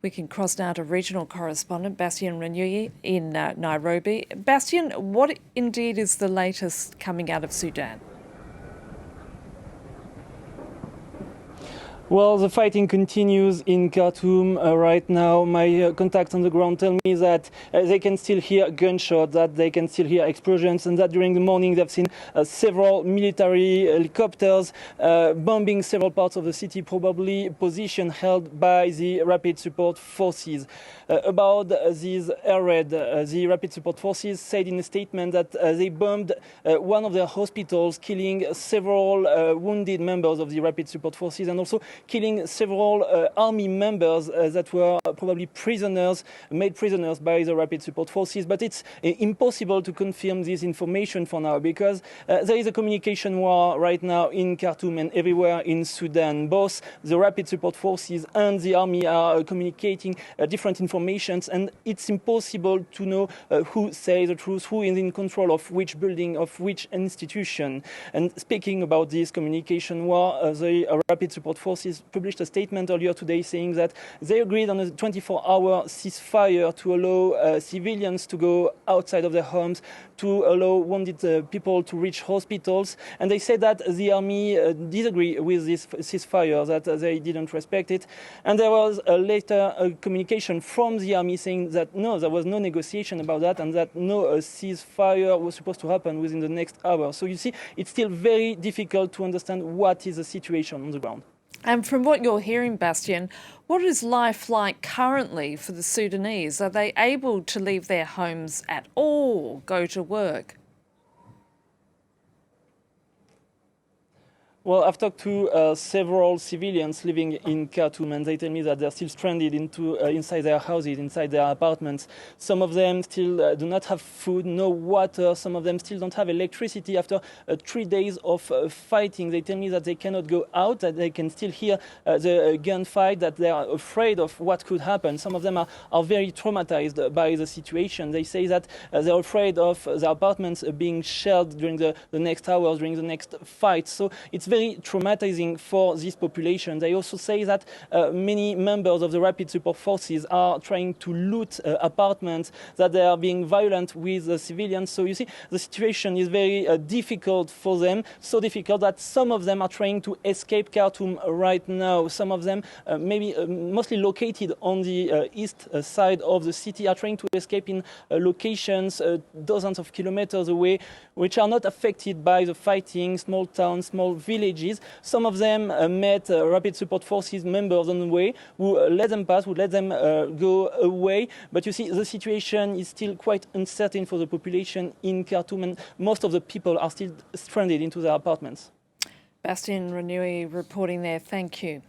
We can cross now to regional correspondent Bastien Renouil in Nairobi. Bastien, what indeed is the latest coming out of Sudan? Well, the fighting continues in Khartoum right now. My contacts on the ground tell me that they can still hear gunshots, that they can still hear explosions, and that during the morning they've seen several military helicopters bombing several parts of the city, probably position held by the Rapid Support Forces. About these air raids, the Rapid Support Forces said in a statement that they bombed one of their hospitals, killing several wounded members of the Rapid Support Forces and also killing several army members that were probably prisoners, made prisoners by the Rapid Support Forces. But it's impossible to confirm this information for now because there is a communication war right now in Khartoum and everywhere in Sudan. Both the Rapid Support Forces and the army are communicating different information, and it's impossible to know who says the truth, who is in control of which building, of which institution. And speaking about this communication war, the Rapid Support Forces published a statement earlier today saying that they agreed on a 24-hour ceasefire to allow civilians to go outside of their homes, to allow wounded people to reach hospitals. And they said that the army disagree with this ceasefire, that they didn't respect it. And there was later a communication from the army saying that no, there was no negotiation about that and that no ceasefire was supposed to happen within the next hour. So you see, it's still very difficult to understand what is the situation on the ground. And from what you're hearing, Bastien, what is life like currently for the Sudanese? Are they able to leave their homes at all, go to work? Well, I've talked to several civilians living in Khartoum, and they tell me that they're still stranded inside their houses, inside their apartments. Some of them still do not have food, no water. Some of them still don't have electricity. After 3 days of fighting, they tell me that they cannot go out, that they can still hear the gunfight, that they are afraid of what could happen. Some of them are very traumatized by the situation. They say that they're afraid of their apartments being shelled during the next hours, during the next fight. So it's very traumatizing for this population. They also say that many members of the Rapid Support Forces are trying to loot apartments, that they are being violent with the civilians. So you see, the situation is very difficult for them, so difficult that some of them are trying to escape Khartoum right now. Some of them, maybe mostly located on the east side of the city, are trying to escape in locations dozens of kilometers away, which are not affected by the fighting, small towns, small villages. Some of them met Rapid Support Forces members on the way who let them pass, who let them go away. But you see, the situation is still quite uncertain for the population in Khartoum, and most of the people are still stranded into their apartments. Bastien Renouil reporting there. Thank you.